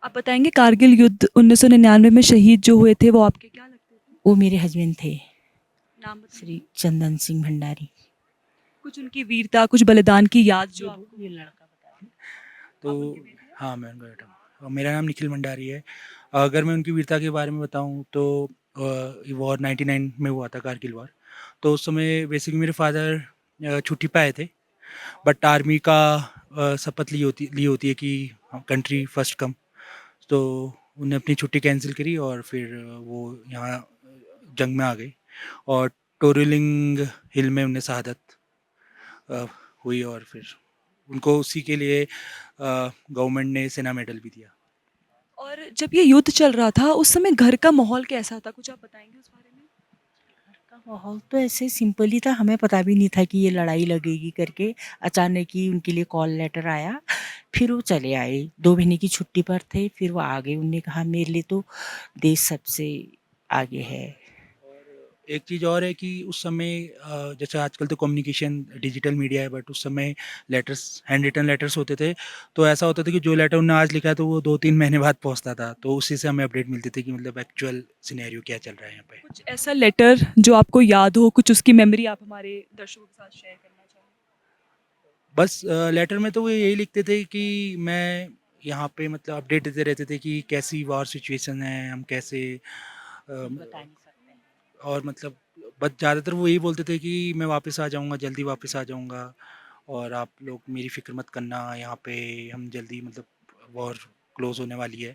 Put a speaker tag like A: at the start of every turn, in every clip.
A: आप बताएँगे कारगिल युद्ध 1999 में शहीद जो हुए थे वो आपके क्या लगते थे?
B: वो मेरे हस्बैंड थे,
A: नाम
B: श्री
A: बताएँगे?
B: चंदन सिंह भंडारी।
A: कुछ उनकी वीरता, कुछ बलिदान की याद जो
B: ये
A: आपको
B: ये लड़का बता रहा
A: आप उनके
C: तो
A: बेटे हैं?
C: हाँ, मैं उनका बेटा हूँ। मेरा नाम निखिल भंडारी है। अगर मैं उनकी वीरता के बारे में बताऊँ तो ये वॉर 99 में हुआ था, कारगिल वॉर। तो उस समय बेसिकली मेरे फादर छुट्टी पे आए थे, बट आर्मी का शपथ ली होती है कि कंट्री फर्स्ट कम। तो उन्हें अपनी छुट्टी कैंसिल करी और फिर वो यहाँ जंग में आ गए और टोरलिंग हिल में उन्हें शहादत अ, हुई और फिर उनको उसी के लिए गवर्नमेंट ने सेना मेडल भी दिया।
A: और जब ये युद्ध चल रहा था उस समय घर का माहौल कैसा था? कुछ आप बताएँगे उस बारे में?
B: का माहौल तो ऐसे सिंपल ही था, हमें पता भी नहीं था कि ये लड़ाई लगेगी करके। अचानक ही उनके लिए कॉल लेटर आया, फिर वो चले आए। 2 महीने की छुट्टी पर थे, फिर वो आ गए। उन्होंने कहा मेरे लिए तो देश सबसे आगे है।
C: और एक चीज़ और है कि उस समय जैसे आजकल तो कम्युनिकेशन डिजिटल मीडिया है, बट उस समय लेटर्स, हैंड रिटन लेटर्स होते थे। तो ऐसा होता था कि जो लेटर उन्होंने आज लिखा है तो वो 2-3 महीने बाद पहुँचता था। तो उसी से हमें अपडेट मिलती थी कि मतलब एक्चुअल सिनेरियो क्या चल रहा है यहाँ पे।
A: कुछ ऐसा लेटर जो आपको याद हो, कुछ उसकी मेमोरी आप हमारे दर्शकों के साथ शेयर करना चाहें?
C: बस लेटर में तो वो यही लिखते थे कि मैं यहाँ पे मतलब अपडेट देते रहते थे कि कैसी वॉर सिचुएशन है, हम कैसे
B: कुछ
C: अम,
B: बता नहीं सकते।
C: और मतलब बस ज़्यादातर वो यही बोलते थे कि मैं वापस आ जाऊँगा, जल्दी वापस आ जाऊँगा और आप लोग मेरी फ़िक्र मत करना, यहाँ पे हम जल्दी मतलब वॉर क्लोज़ होने वाली है।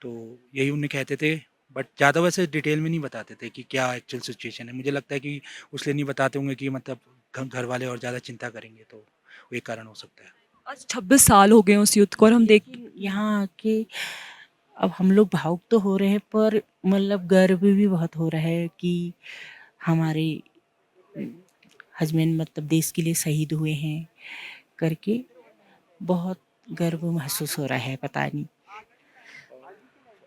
C: तो यही उन्हें कहते थे, बट ज़्यादा वैसे डिटेल में नहीं बताते थे कि क्या एक्चुअल सिचुएशन है। मुझे लगता है कि इसलिए नहीं बताते होंगे कि मतलब घर वाले और ज़्यादा चिंता करेंगे, तो वो एक कारण हो सकता है।
A: आज 26 साल हो गए हैं उस युद्ध को और हम देख
B: लेकिन यहाँ आके अब हम लोग भावुक तो हो रहे हैं, पर मतलब गर्व भी बहुत हो रहा है कि हमारे हस्बैंड मतलब देश के लिए शहीद हुए हैं करके बहुत गर्व महसूस हो रहा है, पता नहीं।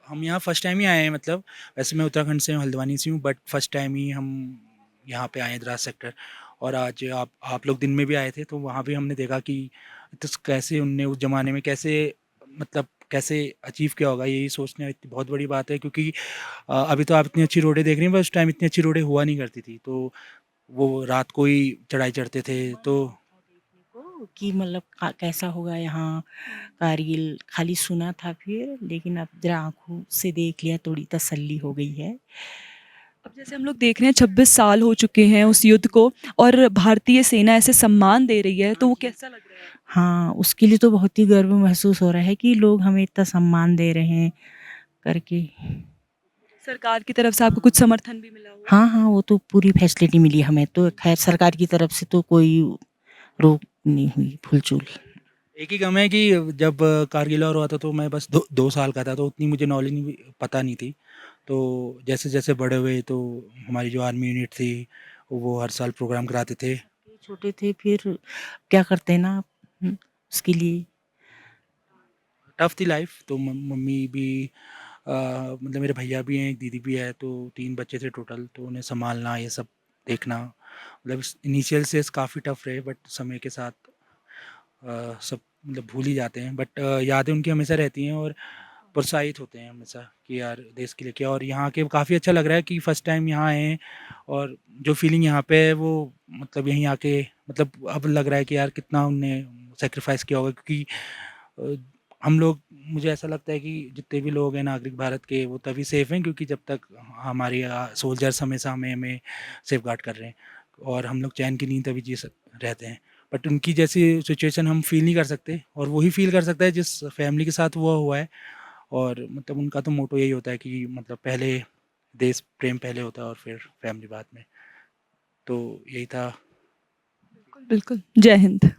C: हम यहाँ फर्स्ट टाइम ही आए हैं, मतलब वैसे मैं उत्तराखंड से हूँ, हल्द्वानी से हूँ, बट फर्स्ट टाइम ही हम यहाँ पे आए हैं द्रास सेक्टर। और आज आप लोग दिन में भी आए थे तो वहाँ भी हमने देखा कि तो कैसे उनने उस ज़माने में कैसे मतलब कैसे अचीव किया होगा, यही सोचना इतनी बहुत बड़ी बात है क्योंकि अभी तो आप इतनी अच्छी रोडें देख रही हैं, पर उस टाइम इतनी अच्छी रोडें हुआ नहीं करती थी। तो वो रात को ही चढ़ाई चढ़ते थे।
B: मन
C: तो
B: था देखने को कि मतलब कैसा होगा यहाँ कारगिल, खाली सुना था फिर, लेकिन अब जरा आंखों से देख लिया, थोड़ी तसल्ली हो गई है।
A: अब जैसे हम लोग देख रहे हैं 26 साल हो चुके हैं उस युद्ध को और भारतीय सेना ऐसे सम्मान दे रही है, तो वो कैसा लग रहा है आपको?
B: हाँ, उसके लिए तो बहुत ही गर्व महसूस हो रहा है कि लोग हमें इतना सम्मान दे रहे हैं करके।
A: सरकार की तरफ से आपको कुछ समर्थन भी मिला होगा?
B: हाँ, हाँ, वो तो पूरी फैसिलिटी मिली हमें तो, खैर सरकार की तरफ से तो कोई रोक नहीं हुई, फुलचूल।
C: एक ही कम है कि जब कारगिल वॉर हुआ था तो मैं बस 2 साल का था, तो उतनी मुझे नॉलेज नहीं, पता नहीं थी। तो जैसे-जैसे बड़े हुए तो हमारी जो आर्मी यूनिट थी, वो हर साल प्रोग्राम कराते थे।
B: छोटे थे फिर क्या करते हैं ना आप, उसके लिए।
C: टफ़ थी लाइफ़, तो मम्मी भी मतलब मेरे भैया भी हैं, एक दीदी भी है, तो 3 बच्चे थे टोटल, तो उन्हें सँभालना, ये सब देखना, मतलब इनिशियल से काफ़ी टफ़ रहे, बट समय के साथ सब मतलब भूल ही जाते हैं, बट यादें उनकी हमेशा रहती हैं और प्रोत्साहित होते हैं हमेशा कि यार देश के लिए किया। और यहाँ के काफ़ी अच्छा लग रहा है कि फर्स्ट टाइम यहाँ आए हैं और जो फीलिंग यहाँ पे है वो मतलब यहीं आके मतलब अब लग रहा है कि यार कितना उनने सेक्रीफाइस किया होगा, क्योंकि अ, हम लोग, मुझे ऐसा लगता है कि जितने भी लोग हैं नागरिक भारत के, वो तभी सेफ़ हैं क्योंकि जब तक हमारे सोल्जर्स हमेशा हमें सेफ गार्ड कर रहे हैं और हम लोग चैन की नींद तभी रहते हैं। बट उनकी जैसी सिचुएशन हम फ़ील नहीं कर सकते और वही फ़ील कर सकता है जिस फैमिली के साथ हुआ हुआ है। और मतलब उनका तो मोटो यही होता है कि मतलब पहले देश प्रेम पहले होता है और फिर फैमिली बाद में। तो यही था।
A: बिल्कुल, बिल्कुल। जय हिंद।